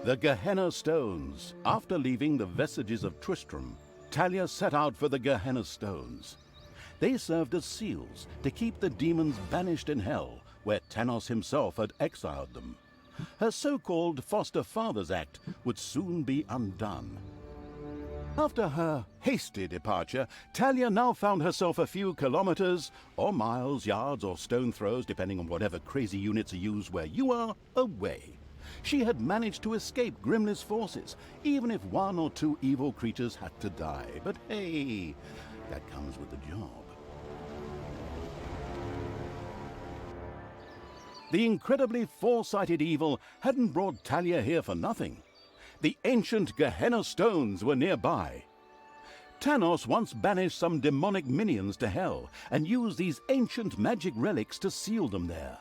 The Gehenna stones. After leaving the vestiges of Tristram, Talia set out for the Gehenna stones. They served as seals to keep the demons banished in hell, where Thanos himself had exiled them. Her so-called foster father's act would soon be undone. After her hasty departure, Talia now found herself a few kilometers, or miles, yards, or stone throws, depending on whatever crazy units are used where you are, away. She had managed to escape Grimly's forces, even if one or two evil creatures had to die. But hey, that comes with the job. The incredibly foresighted evil hadn't brought Talia here for nothing. The ancient Gehenna stones were nearby. Thanos once banished some demonic minions to hell and used these ancient magic relics to seal them there.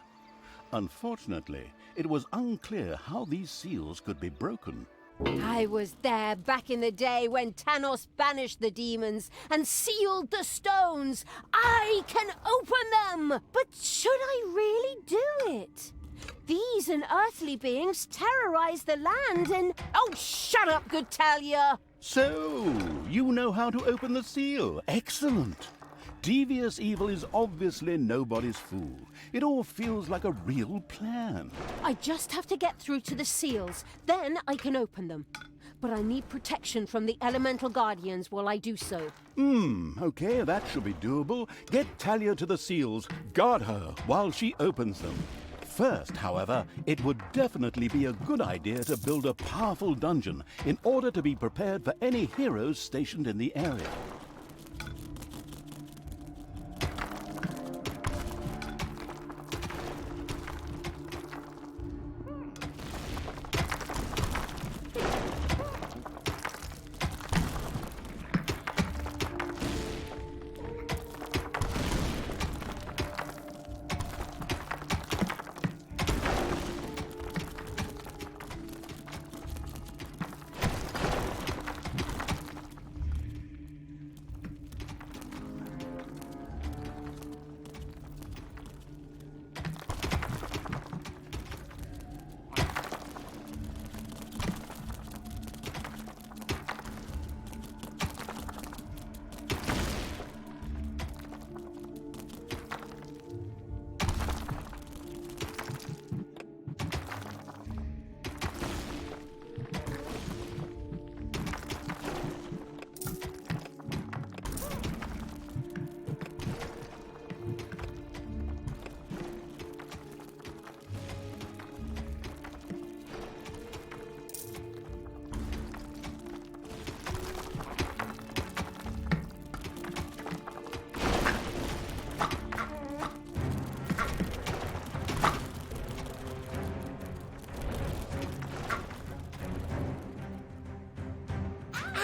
Unfortunately, it was unclear how these seals could be broken. I was there back in the day when Thanos banished the demons and sealed the stones. I can open them! But should I really do it? These unearthly beings terrorize the land and... Oh, shut up, good Talia! So, you know how to open the seal. Excellent. Devious evil is obviously nobody's fool. It all feels like a real plan. I just have to get through to the seals, then I can open them. But I need protection from the elemental guardians while I do so. Okay, that should be doable. Get Talia to the seals, guard her while she opens them. First, however, it would definitely be a good idea to build a powerful dungeon in order to be prepared for any heroes stationed in the area.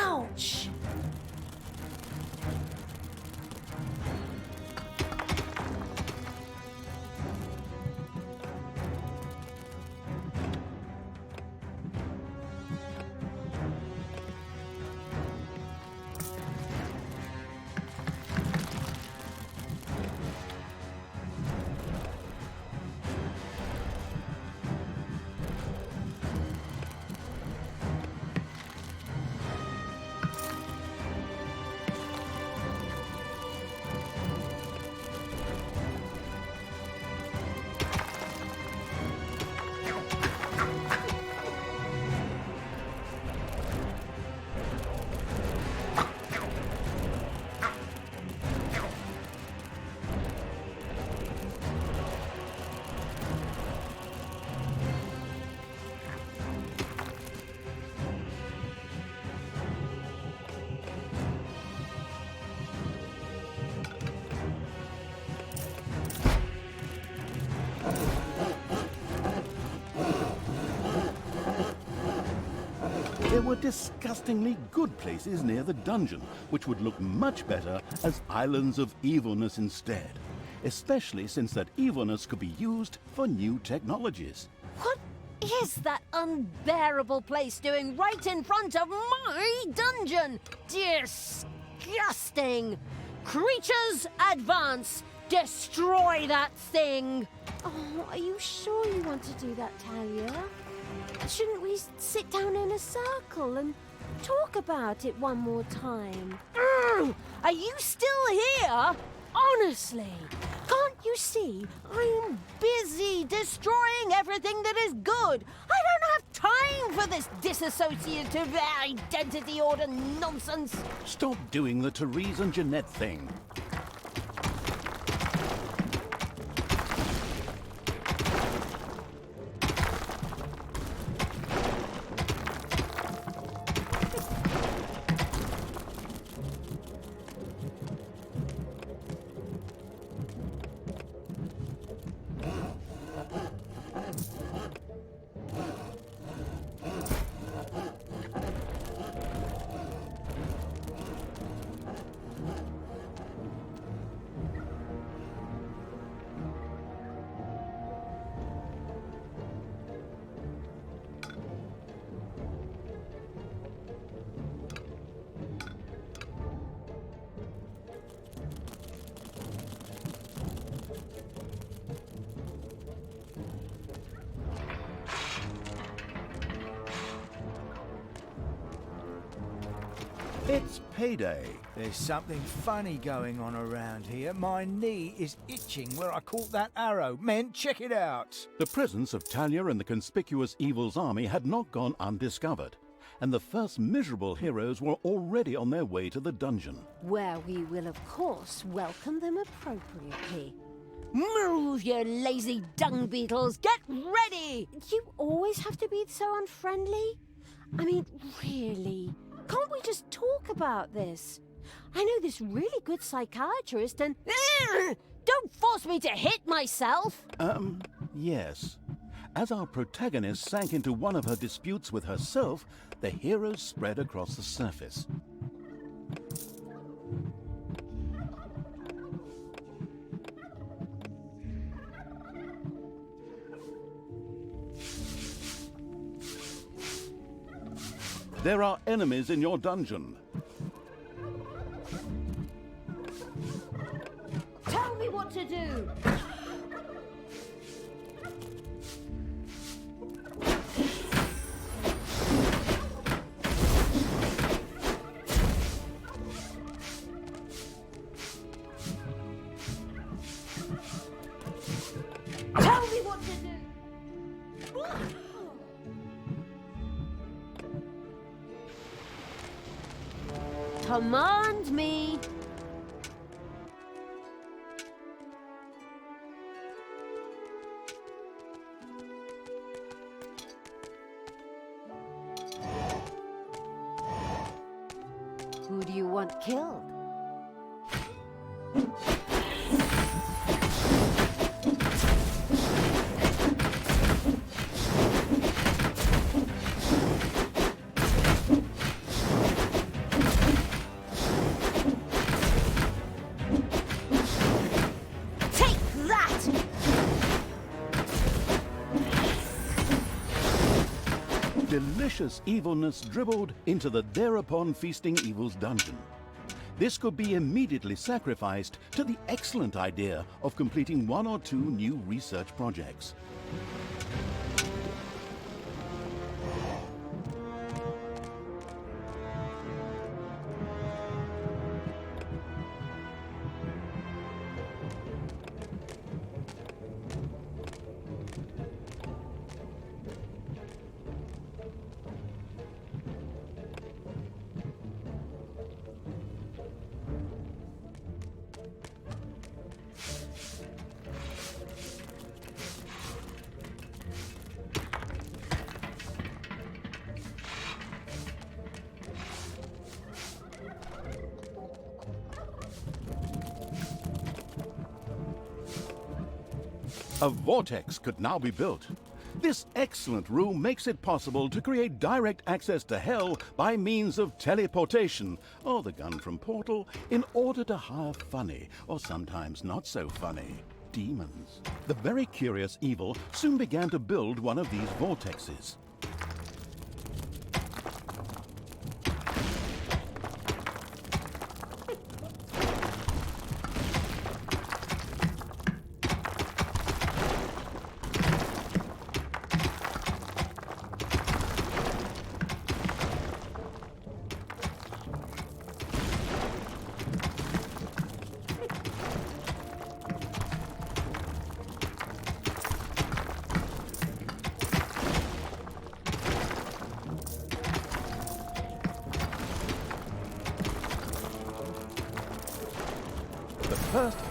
Ouch! There were disgustingly good places near the dungeon, which would look much better as islands of evilness instead, especially since that evilness could be used for new technologies. What is that unbearable place doing right in front of my dungeon? Disgusting! Creatures, advance! Destroy that thing! Oh, are you sure you want to do that, Talia? Shouldn't we sit down in a circle and talk about it one more time? Are you still here? Honestly, can't you see I'm busy destroying everything that is good? I don't have time for this dissociative identity order nonsense. Stop doing the Therese and Jeanette thing. It's payday. There's something funny going on around here. My knee is itching where I caught that arrow. Men, check it out. The presence of Talia and the conspicuous Evil's army had not gone undiscovered, and the first miserable heroes were already on their way to the dungeon. Where we will, of course, welcome them appropriately. Move, you lazy dung beetles! Get ready! You always have to be so unfriendly? I mean, really? Can't we just talk about this? I know this really good psychiatrist and... Don't force me to hit myself! Yes. As our protagonist sank into one of her disputes with herself, the heroes spread across the surface. There are enemies in your dungeon. Tell me what to do! Tell me what to do! Command me! Who do you want killed? Delicious evilness dribbled into the thereupon feasting evil's dungeon. This could be immediately sacrificed to the excellent idea of completing one or two new research projects. A vortex could now be built. This excellent room makes it possible to create direct access to Hell by means of teleportation, or the gun from Portal, in order to hire funny, or sometimes not so funny, demons. The very curious Evil soon began to build one of these vortexes.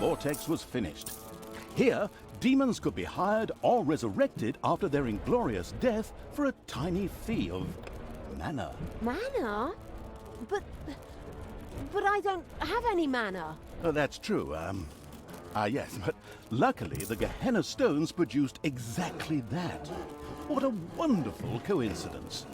vortex was finished. Here, demons could be hired or resurrected after their inglorious death for a tiny fee of mana. Mana? But I don't have any mana. That's true, yes, but luckily the Gehenna stones produced exactly that. What a wonderful coincidence.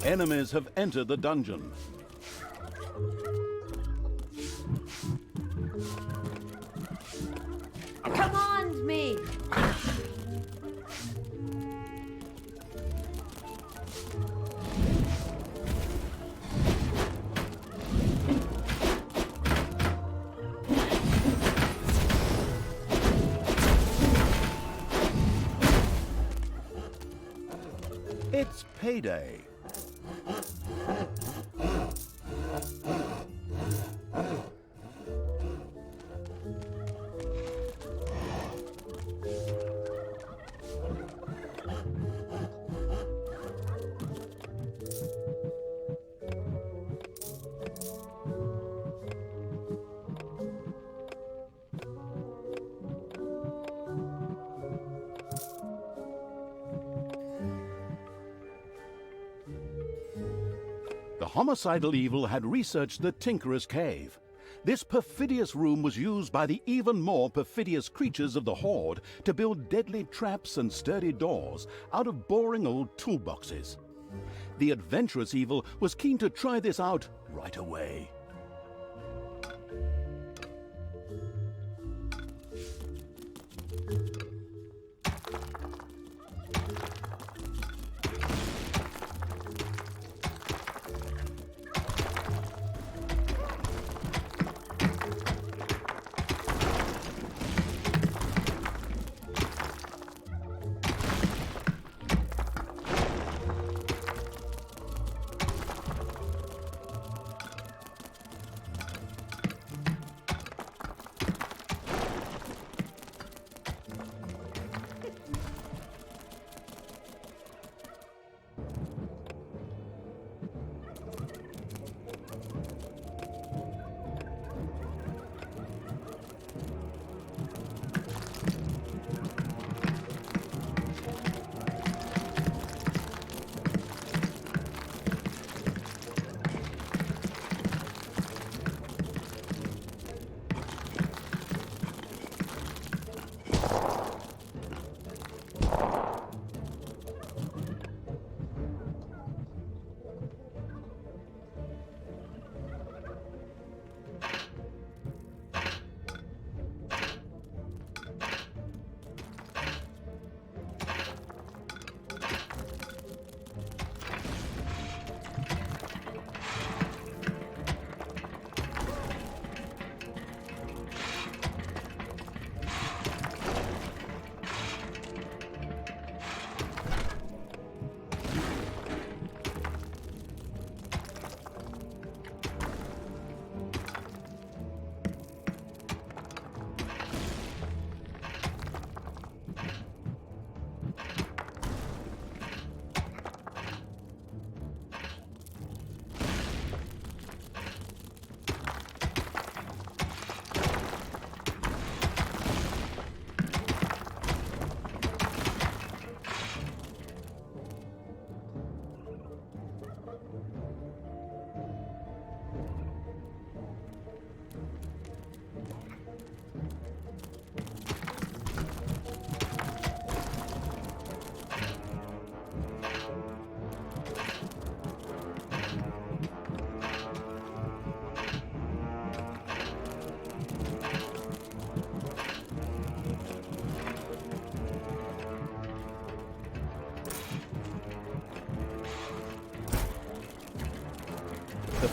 Enemies have entered the dungeon. Command me! It's payday. The homicidal evil had researched the Tinkerer's Cave. This perfidious room was used by the even more perfidious creatures of the Horde to build deadly traps and sturdy doors out of boring old toolboxes. The adventurous evil was keen to try this out right away.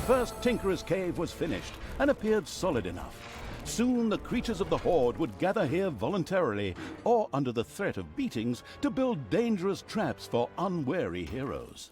first Tinkerer's Cave was finished and appeared solid enough. Soon the creatures of the Horde would gather here voluntarily or under the threat of beatings to build dangerous traps for unwary heroes.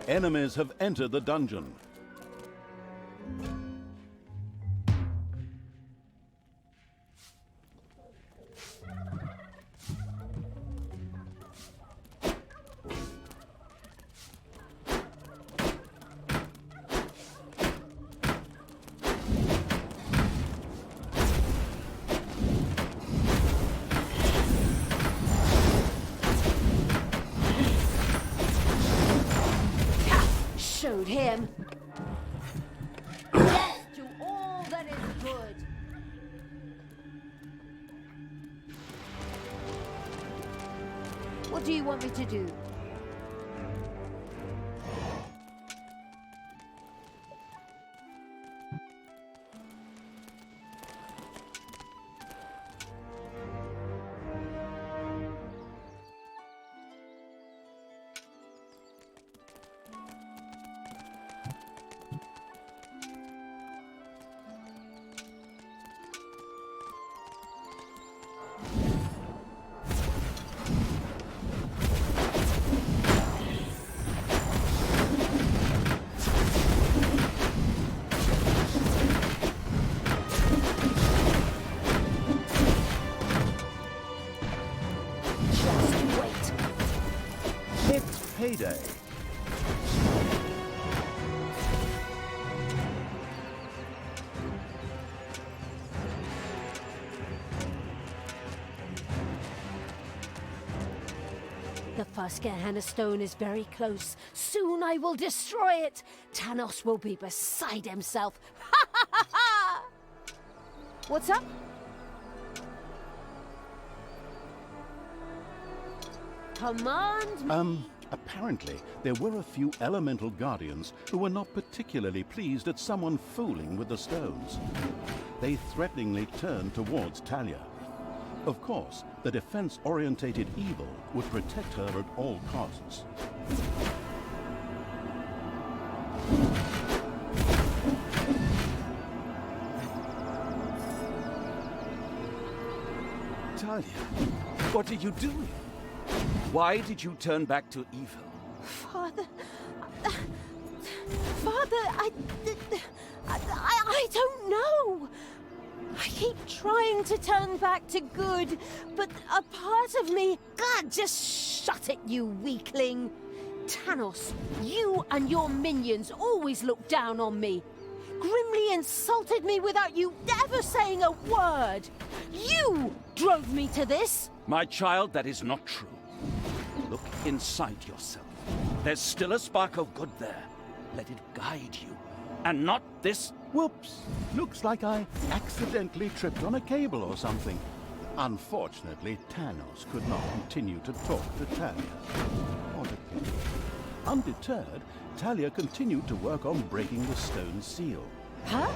Enemies have entered the dungeon. Showed him. Death to all that is good. What do you want me to do? It's payday. The first Gehenna stone is very close. Soon I will destroy it. Thanos will be beside himself. Ha ha ha ha! What's up? Command me. Apparently, there were a few elemental guardians who were not particularly pleased at someone fooling with the stones. They threateningly turned towards Talia. Of course, the defense-orientated evil would protect her at all costs. Talia, what are you doing? Why did you turn back to evil? Father, I don't know. I keep trying to turn back to good, but a part of me, God, just shut it, you weakling. Thanos, you and your minions always look down on me. Grimly insulted me without you ever saying a word. You drove me to this. My child, that is not true. Look inside yourself. There's still a spark of good there. Let it guide you, and not this. Whoops! Looks like I accidentally tripped on a cable or something. Unfortunately, Thanos could not continue to talk to Talia. What a pity. Undeterred, Talia continued to work on breaking the stone seal. Huh?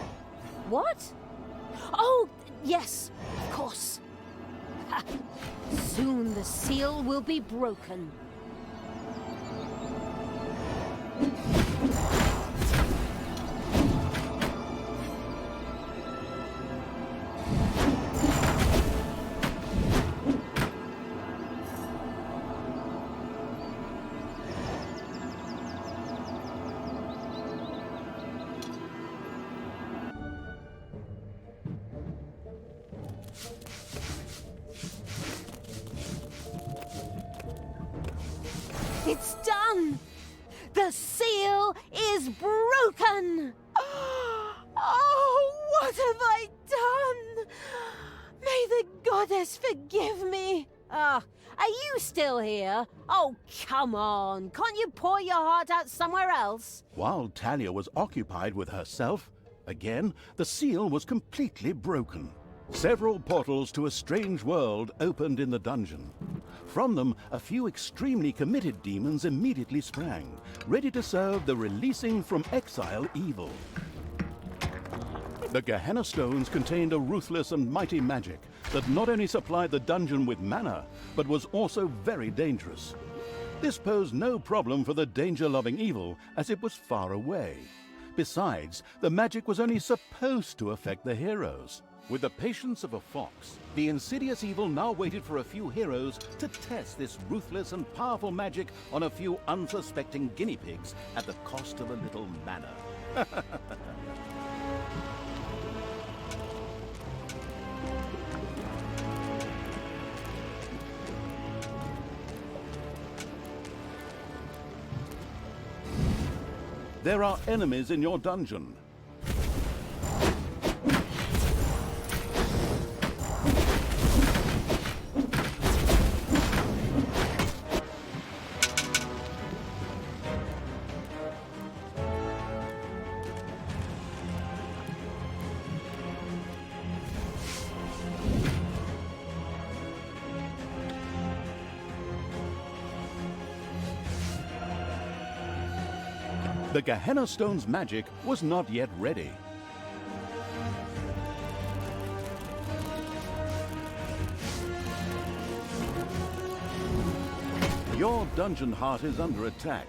What? Oh, yes, of course. Soon the seal will be broken. It's done! The seal Goodness, forgive me. Are you still here? Oh, come on. Can't you pour your heart out somewhere else? While Talia was occupied with herself, again, the seal was completely broken. Several portals to a strange world opened in the dungeon. From them, a few extremely committed demons immediately sprang, ready to serve the releasing from exile evil. The Gehenna stones contained a ruthless and mighty magic that not only supplied the dungeon with mana, but was also very dangerous. This posed no problem for the danger-loving evil, as it was far away. Besides, the magic was only supposed to affect the heroes. With the patience of a fox, the insidious evil now waited for a few heroes to test this ruthless and powerful magic on a few unsuspecting guinea pigs at the cost of a little mana. There are enemies in your dungeon. The Gehenna Stone's magic was not yet ready. Your dungeon heart is under attack.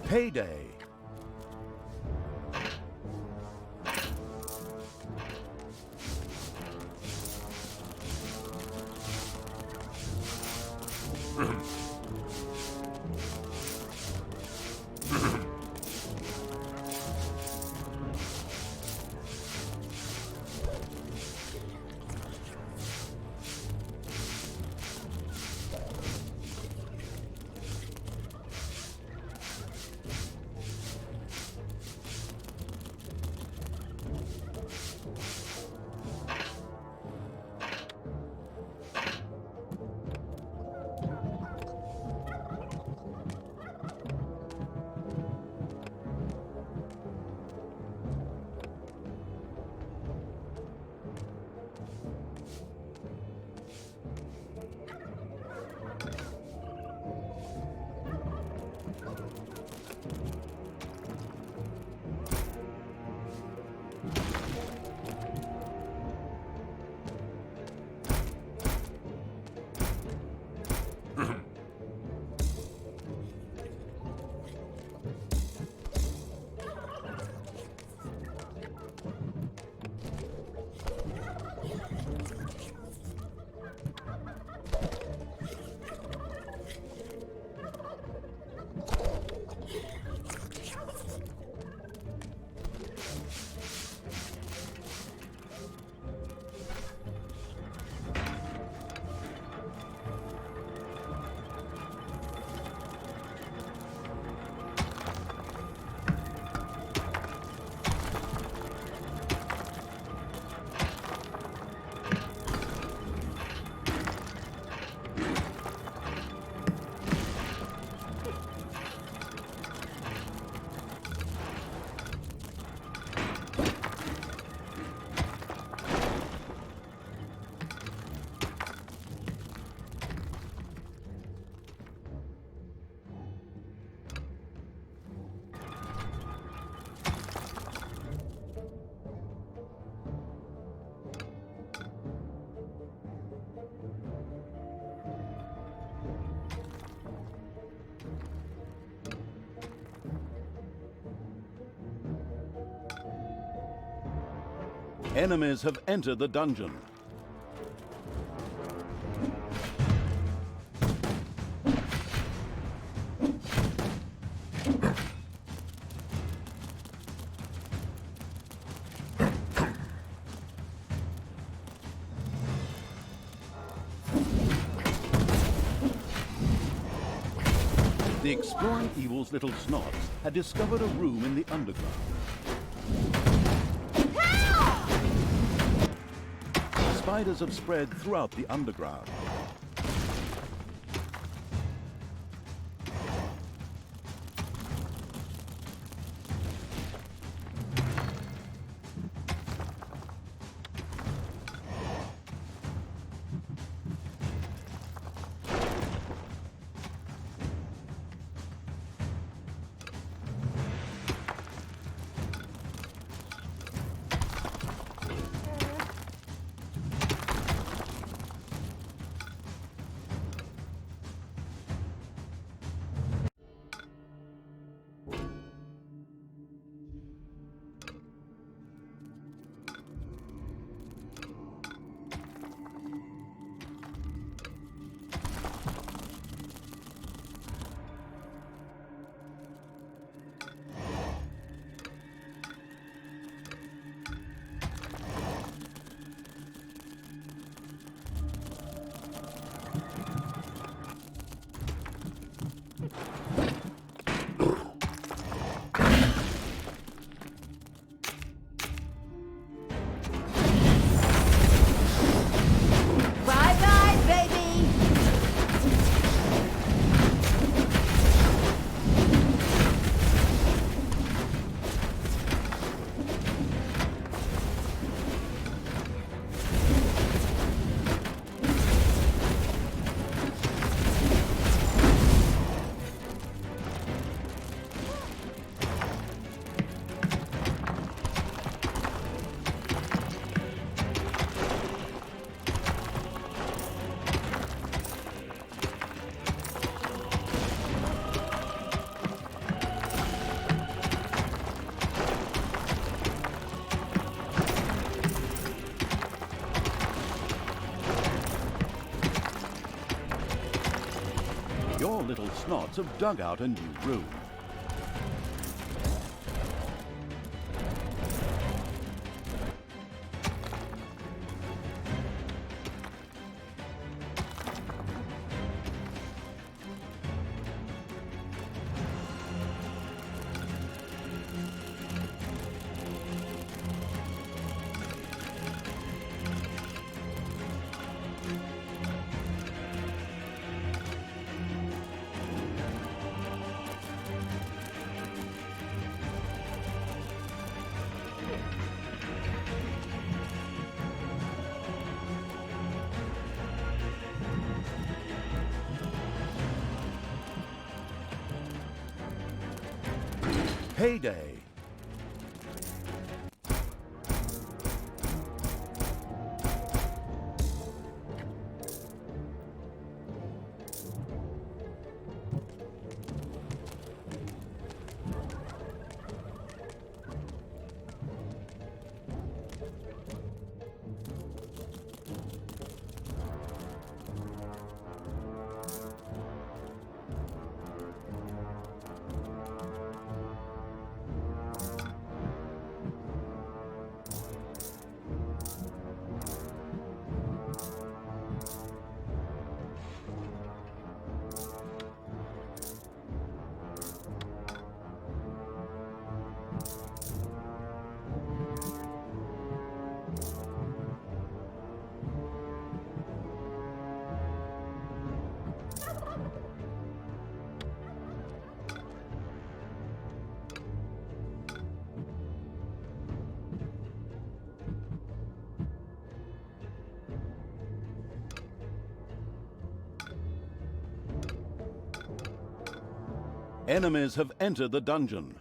Payday. Enemies have entered the dungeon. The exploring evil's little snots had discovered a room in the underground. Spiders have spread throughout the underground. Bye-bye, baby! Your little snots have dug out a new room. Payday! Enemies have entered the dungeon.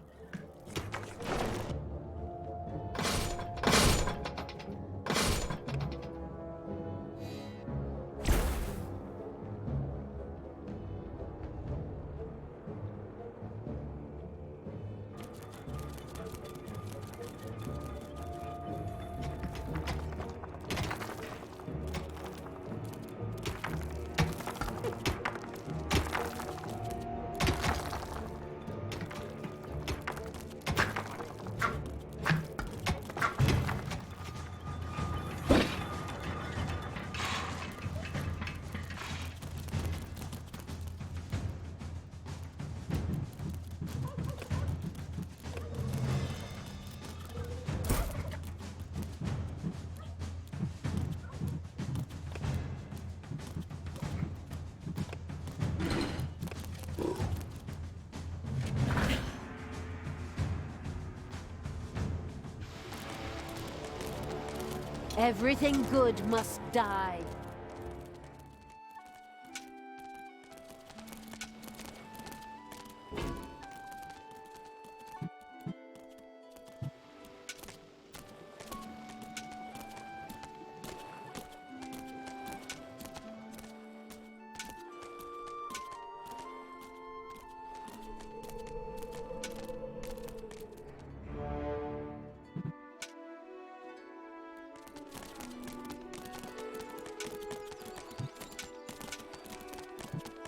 Everything good must die.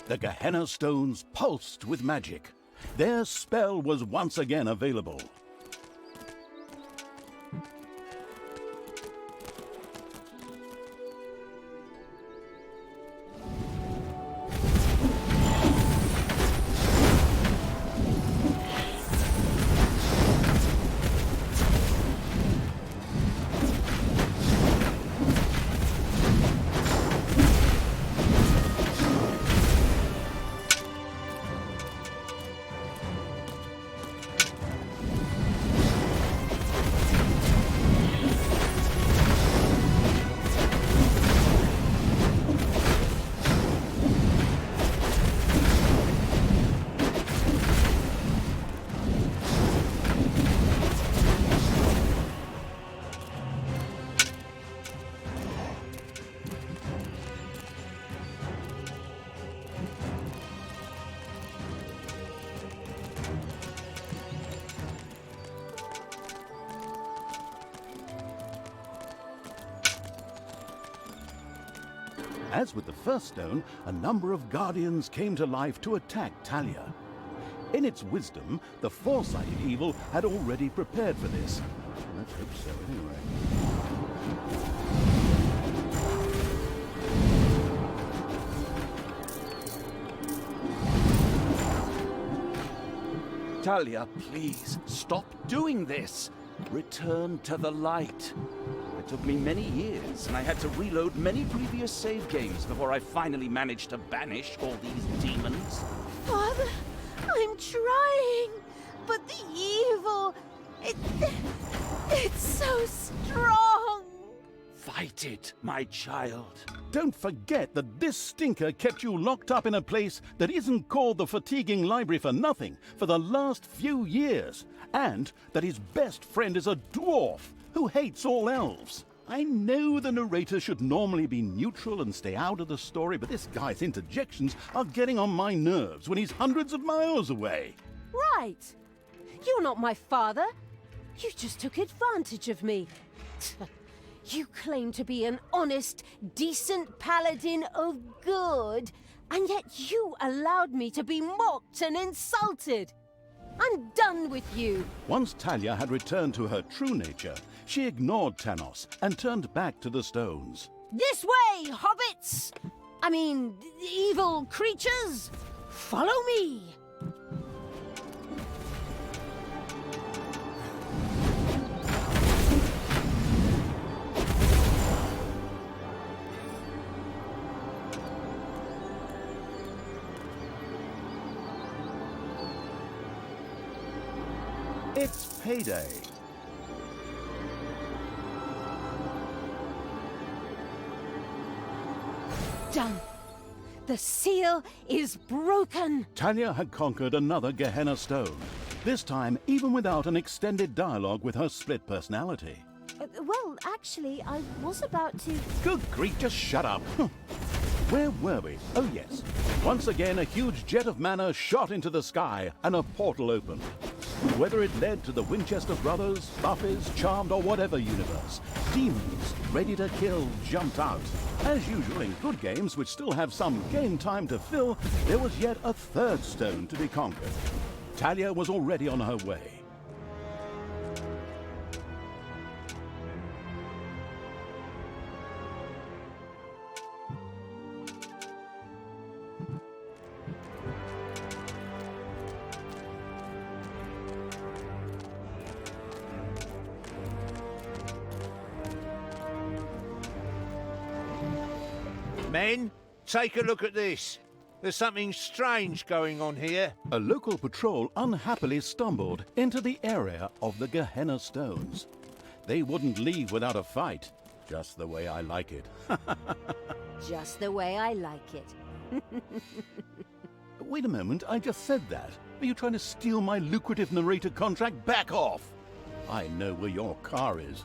The Gehenna stones pulsed with magic. Their spell was once again available. As with the first stone, a number of guardians came to life to attack Talia. In its wisdom, the foresighted evil had already prepared for this. Let's hope so, anyway. Talia, please, stop doing this. Return to the light. It took me many years, and I had to reload many previous save games before I finally managed to banish all these demons. Father, I'm trying, but the evil, it's so strong. Fight it, my child. Don't forget that this stinker kept you locked up in a place that isn't called the fatiguing library for nothing for the last few years, and that his best friend is a dwarf who hates all elves. I know the narrator should normally be neutral and stay out of the story, but this guy's interjections are getting on my nerves when he's hundreds of miles away. Right. You're not my father. You just took advantage of me. You claim to be an honest, decent paladin of good, and yet you allowed me to be mocked and insulted. I'm done with you. Once Talia had returned to her true nature, she ignored Tanos and turned back to the stones. This way, hobbits! I mean, evil creatures! Follow me! It's payday. Done. The seal is broken. Talia had conquered another Gehenna stone, this time even without an extended dialogue with her split personality. Well, actually, I was about to... Good grief, just shut up. Where were we? Oh yes. Once again, a huge jet of mana shot into the sky and a portal opened. Whether it led to the Winchester Brothers, Buffies, Charmed or whatever universe, demons ready to kill jumped out. As usual in good games which still have some game time to fill, there was yet a third stone to be conquered. Talia was already on her way. Men, take a look at this. There's something strange going on here. A local patrol unhappily stumbled into the area of the Gehenna stones. They wouldn't leave without a fight. Just the way I like it. Just the way I like it. Wait a moment, I just said that. Are you trying to steal my lucrative narrator contract? Back off! I know where your car is.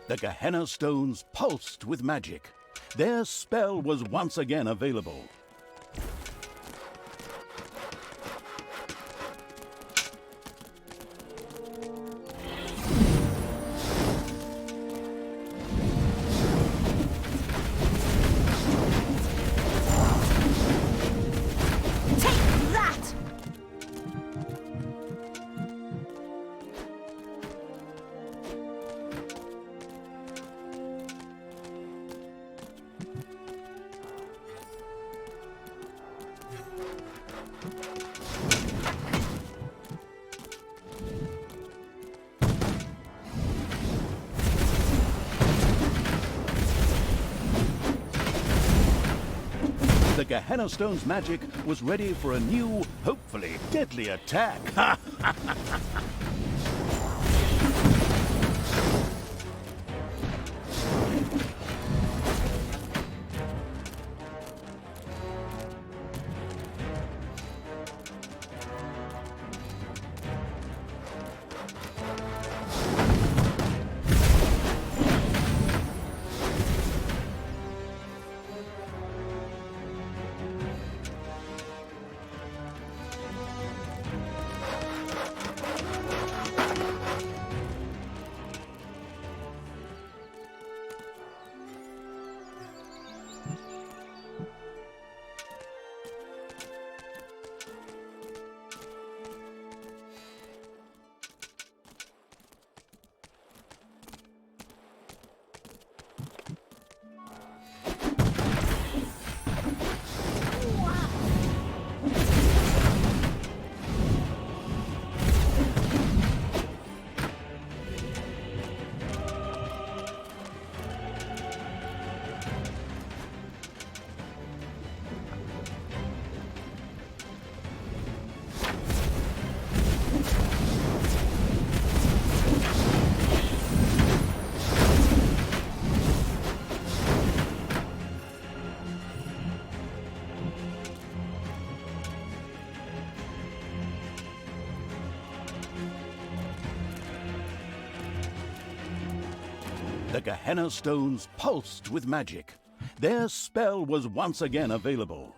The Gehenna stones pulsed with magic. Their spell was once again available. Take that! The Gehenna stone's magic was ready for a new, hopefully deadly attack. The Gehenna stones pulsed with magic. Their spell was once again available.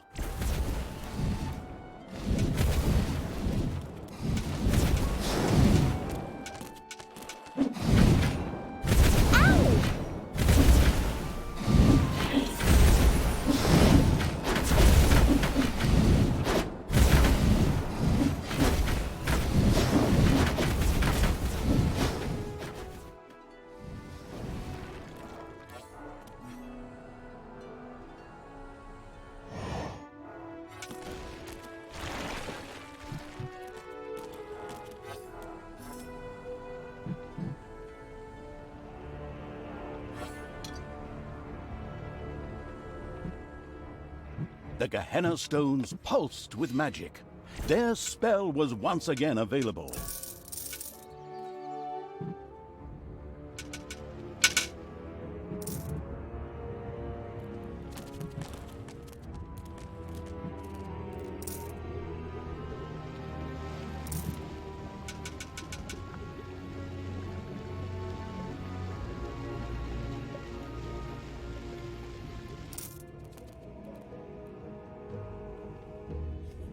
The Gehenna stones pulsed with magic. Their spell was once again available.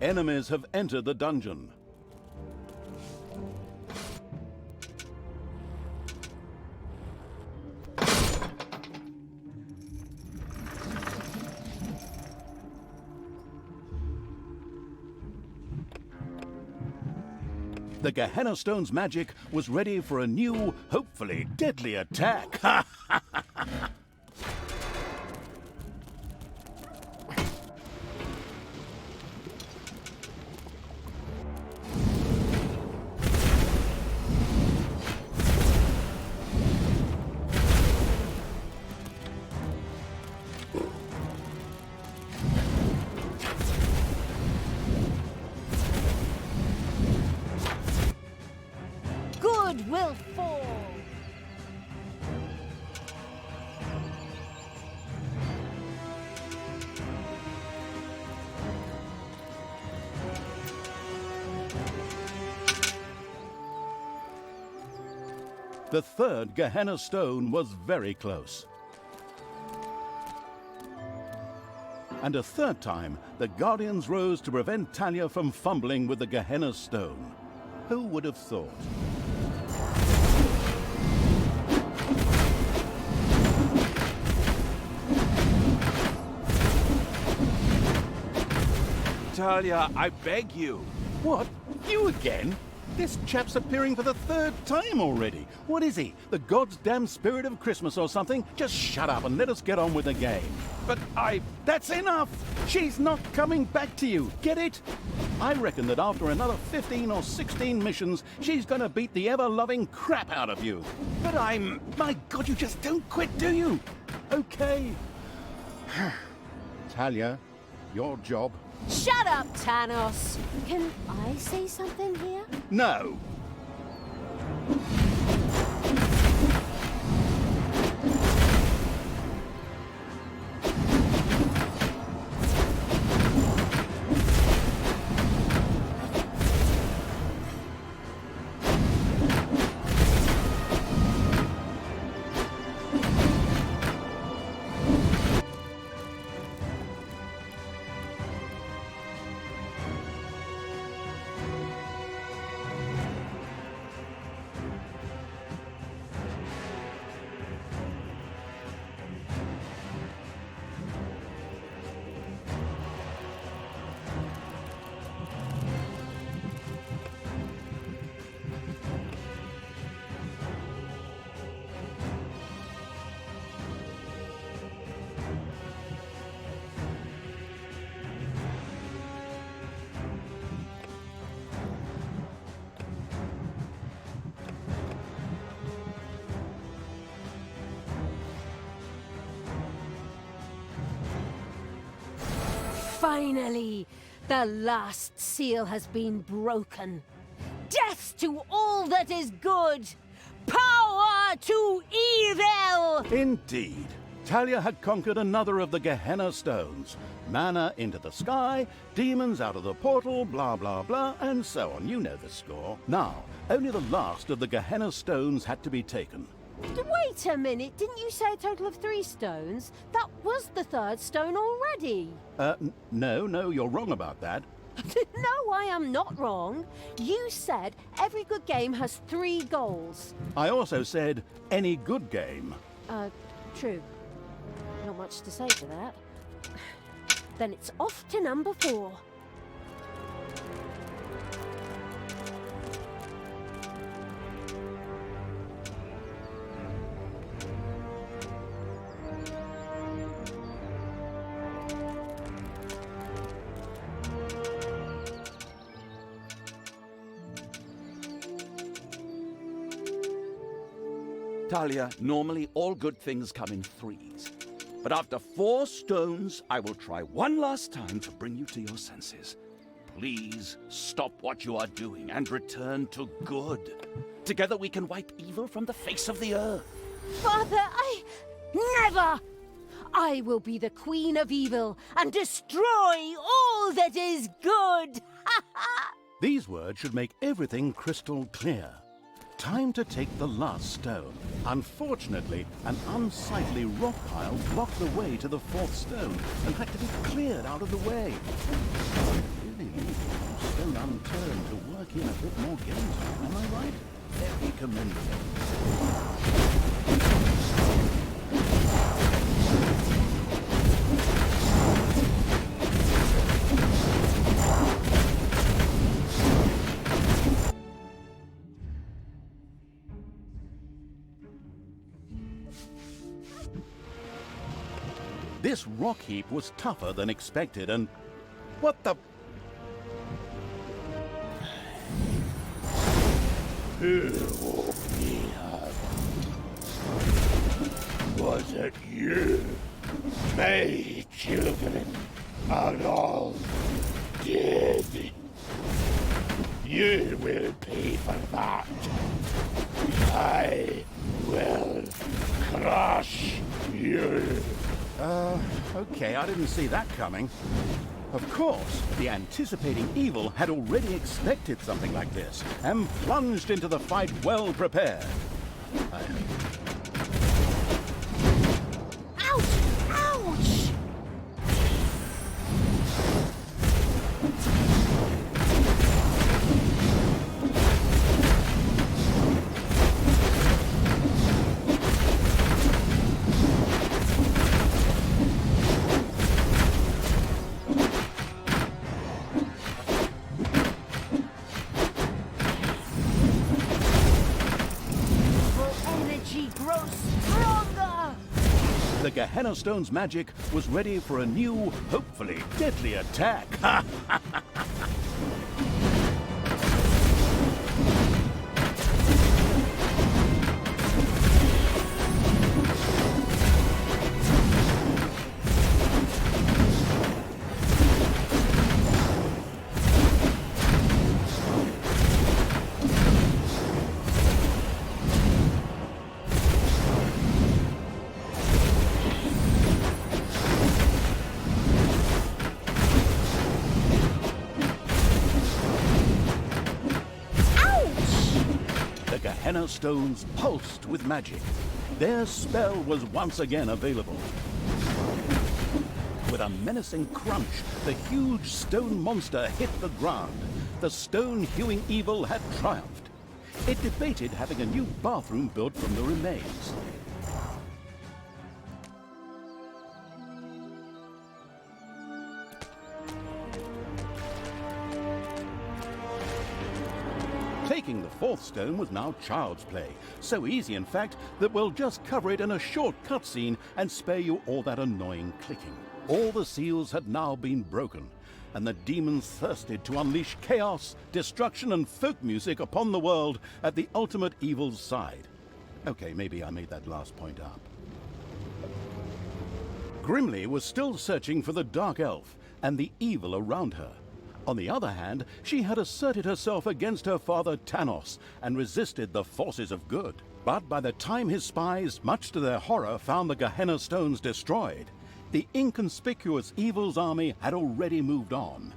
Enemies have entered the dungeon. The Gehenna Stone's magic was ready for a new, hopefully deadly attack. Good will fall. The third Gehenna Stone was very close. And a third time, the Guardians rose to prevent Talia from fumbling with the Gehenna Stone. Who would have thought? Talia, I beg you. What? You again? This chap's appearing for the third time already. What is he? The God's damn spirit of Christmas or something? Just shut up and let us get on with the game. But That's enough! She's not coming back to you, get it? I reckon that after another 15 or 16 missions, she's gonna beat the ever-loving crap out of you. But My God, you just don't quit, do you? Okay. Talia, your job. Shut up, Thanos. Can I say something here? No. Finally, the last seal has been broken. Death to all that is good! Power to evil! Indeed. Talia had conquered another of the Gehenna Stones. Mana into the sky, demons out of the portal, blah, blah, blah, and so on. You know the score. Now, only the last of the Gehenna Stones had to be taken. Wait a minute, didn't you say a total of 3 stones? That was the third stone already. No, you're wrong about that. No, I am not wrong. You said every good game has 3 goals. I also said any good game. True. Not much to say to that. Then it's off to number 4. Talia, normally all good things come in 3s. But after 4 stones, I will try one last time to bring you to your senses. Please stop what you are doing and return to good. Together we can wipe evil from the face of the earth. Father, never! I will be the queen of evil and destroy all that is good! These words should make everything crystal clear. Time to take the last stone. Unfortunately, an unsightly rock pile blocked the way to the 4th stone and had to be cleared out of the way. Really Stone unturned to work in a bit more game time, am I right? Very commendable. This rock heap was tougher than expected, and... What the... Who woke me up? Was it you? My children are all dead. You will pay for that. I will crush you. Okay, I didn't see that coming. Of course, the anticipating evil had already expected something like this, and plunged into the fight well prepared. Ouch! Ouch! Grows stronger! The Gehenna Stone's magic was ready for a new, hopefully deadly attack. The Gehenna Stones pulsed with magic. Their spell was once again available. With a menacing crunch, the huge stone monster hit the ground. The stone-hewing evil had triumphed. It debated having a new bathroom built from the remains. Taking the fourth stone was now child's play. So easy, in fact, that we'll just cover it in a short cutscene and spare you all that annoying clicking. All the seals had now been broken, and the demons thirsted to unleash chaos, destruction, and folk music upon the world at the ultimate evil's side. Okay, maybe I made that last point up. Grimly was still searching for the Dark Elf and the evil around her. On the other hand, she had asserted herself against her father Tanos and resisted the forces of good. But by the time his spies, much to their horror, found the Gehenna Stones destroyed, the inconspicuous evil's army had already moved on.